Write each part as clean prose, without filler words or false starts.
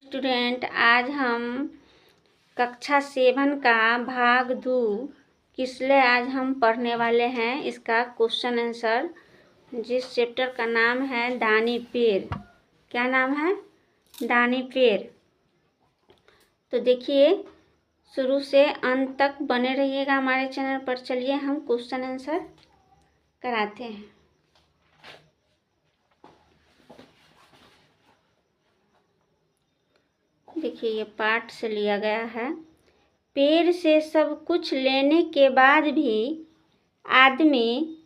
Student, आज हम कक्षा 7 का भाग 2 किसले आज हम पढ़ने वाले हैं। इसका क्वेश्चन आंसर, जिस चैप्टर का नाम है दानी पेड़। क्या नाम है? दानी पेड़। तो देखिए, शुरू से अंत तक बने रहिएगा हमारे चैनल पर। चलिए हम क्वेश्चन आंसर कराते हैं। देखिए, ये पाठ से लिया गया है। पेड़ से सब कुछ लेने के बाद भी आदमी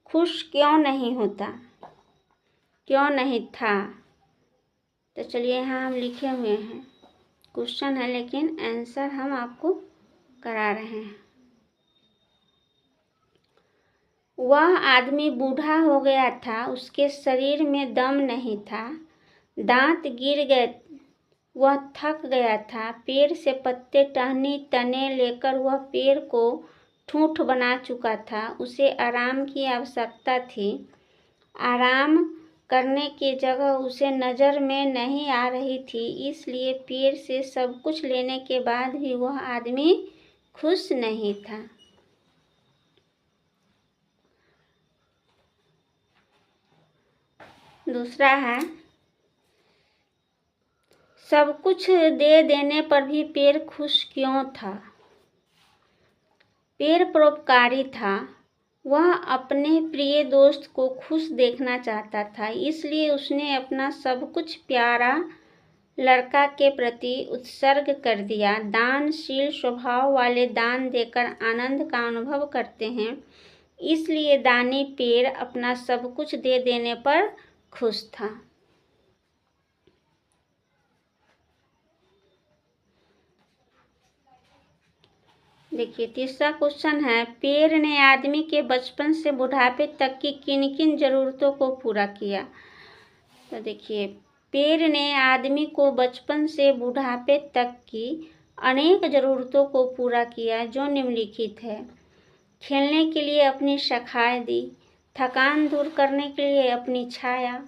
खुश क्यों नहीं होता, क्यों नहीं था? तो चलिए, यहाँ हम लिखे हुए हैं, क्वेश्चन है लेकिन आंसर हम आपको करा रहे हैं। वह आदमी बूढ़ा हो गया था, उसके शरीर में दम नहीं था, दांत गिर गए, वह थक गया था। पेड़ से पत्ते, टहनी, तने लेकर वह पेड़ को ठूंठ बना चुका था। उसे आराम की आवश्यकता थी। आराम करने की जगह उसे नज़र में नहीं आ रही थी, इसलिए पेड़ से सब कुछ लेने के बाद भी वह आदमी खुश नहीं था। दूसरा है, सब कुछ दे देने पर भी पेड़ खुश क्यों था? पेड़ परोपकारी था। वह अपने प्रिय दोस्त को खुश देखना चाहता था, इसलिए उसने अपना सब कुछ प्यारा लड़का के प्रति उत्सर्ग कर दिया। दानशील स्वभाव वाले दान देकर आनंद का अनुभव करते हैं, इसलिए दानी पेड़ अपना सब कुछ दे देने पर खुश था। देखिए, तीसरा क्वेश्चन है, पेड़ ने आदमी के बचपन से बुढ़ापे तक की किन किन जरूरतों को पूरा किया? तो देखिए, पेड़ ने आदमी को बचपन से बुढ़ापे तक की अनेक जरूरतों को पूरा किया, जो निम्नलिखित है। खेलने के लिए अपनी शाखाएं दी, थकान दूर करने के लिए अपनी छाया,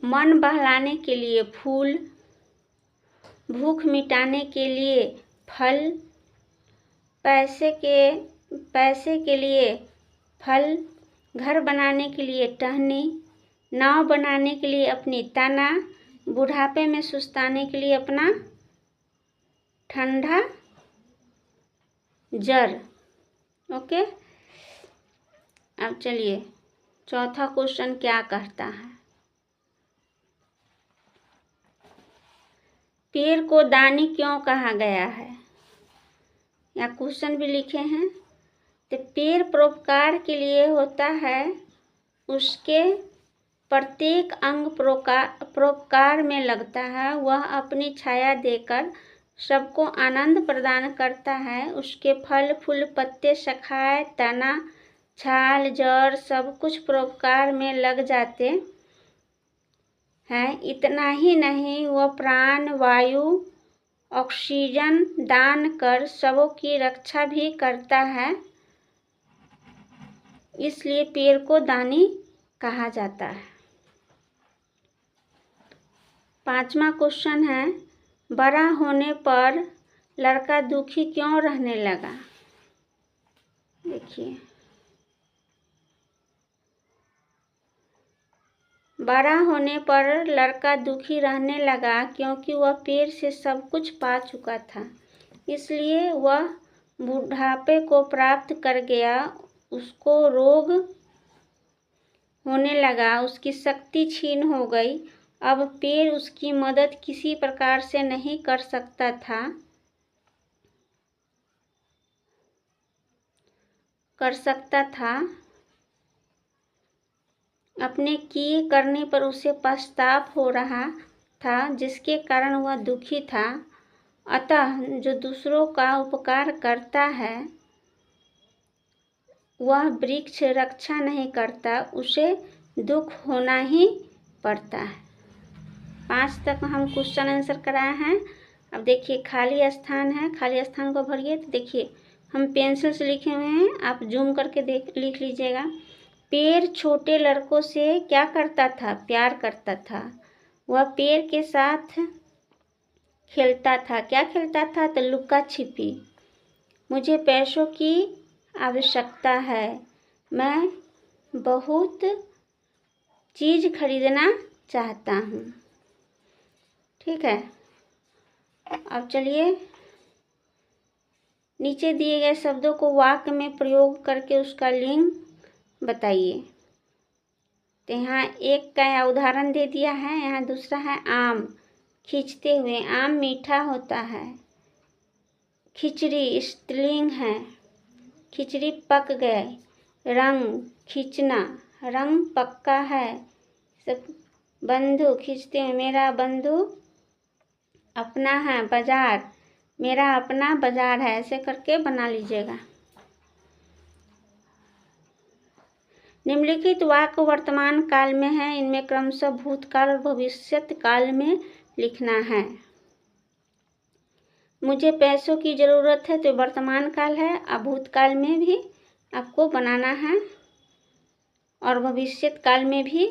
मन बहलाने के लिए फूल, भूख मिटाने के लिए फल, पैसे के लिए फल, घर बनाने के लिए टहनी, नाव बनाने के लिए अपनी तना, बुढ़ापे में सुस्ताने के लिए अपना ठंडा जर। ओके, अब चलिए, चौथा क्वेश्चन क्या कहता है? पेड़ को दानी क्यों कहा गया है? या क्वेश्चन भी लिखे हैं। तो पेड़ परोपकार के लिए होता है, उसके प्रत्येक अंग परोपकार में लगता है। वह अपनी छाया देकर सबको आनंद प्रदान करता है। उसके फल, फूल, पत्ते, शाखाएं, तना, छाल, जड़ सब कुछ परोपकार में लग जाते हैं। इतना ही नहीं, वह प्राण वायु, ऑक्सीजन दान कर सबों की रक्षा भी करता है, इसलिए पेड़ को दानी कहा जाता है। पांचवा क्वेश्चन है, बड़ा होने पर लड़का दुखी क्यों रहने लगा? देखिए, बड़ा होने पर लड़का दुखी रहने लगा क्योंकि वह पेड़ से सब कुछ पा चुका था, इसलिए वह बुढ़ापे को प्राप्त कर गया। उसको रोग होने लगा, उसकी शक्ति क्षीण हो गई। अब पेड़ उसकी मदद किसी प्रकार से नहीं कर सकता था। अपने किए करने पर उसे पछतावा हो रहा था, जिसके कारण वह दुखी था। अतः जो दूसरों का उपकार करता है, वह वृक्ष रक्षा नहीं करता, उसे दुख होना ही पड़ता है। 5 तक हम क्वेश्चन आंसर कराए हैं। अब देखिए खाली स्थान है, खाली स्थान को भरिए। तो देखिए हम पेंसिल से लिखे हुए हैं, आप जूम करके लिख लीजिएगा। पेड़ छोटे लड़कों से क्या करता था? प्यार करता था। वह पेड़ के साथ खेलता था। क्या खेलता था? तो लुका छिपी। मुझे पैसों की आवश्यकता है। मैं बहुत चीज़ खरीदना चाहता हूँ। ठीक है, अब चलिए नीचे दिए गए शब्दों को वाक्य में प्रयोग करके उसका लिंग बताइए। तो यहाँ एक का उदाहरण दे दिया है। यहाँ दूसरा है आम, खींचते हुए। आम मीठा होता है। खिचड़ी स्त्रीलिंग है। खिचड़ी पक गए। रंग खींचना, रंग पक्का है। सब बंधु खींचते हुए, मेरा बंधु अपना है। बाजार, मेरा अपना बाजार है। ऐसे करके बना लीजिएगा। निम्नलिखित वाक्य वर्तमान काल में है। इनमें क्रमशः भूतकाल और भविष्यत काल में लिखना है। मुझे पैसों की ज़रूरत है तो वर्तमान काल है। अब भूतकाल में भी आपको बनाना है और भविष्यत काल में भी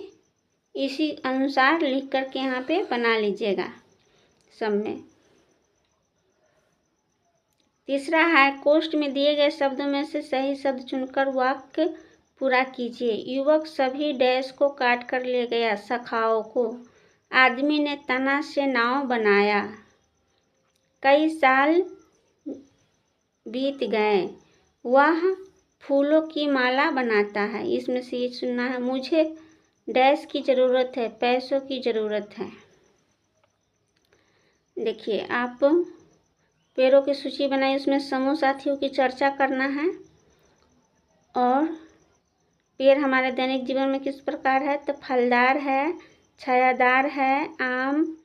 इसी अनुसार लिख करके यहाँ पे बना लीजिएगा सब में। तीसरा है कोष्ठ में दिए गए शब्दों में से सही शब्द चुनकर वाक्य पूरा कीजिए। युवक सभी डैश को काट कर ले गया, शाखाओं को। आदमी ने तना से नाव बनाया। कई साल बीत गए। वह फूलों की माला बनाता है। इसमें से ये सुनना है। मुझे डैश की ज़रूरत है, पैसों की ज़रूरत है। देखिए आप पेड़ों की सूची बनाई, उसमें समूह साथियों की चर्चा करना है। और पेड़ हमारे दैनिक जीवन में किस प्रकार है? तो फलदार है, छायादार है, आम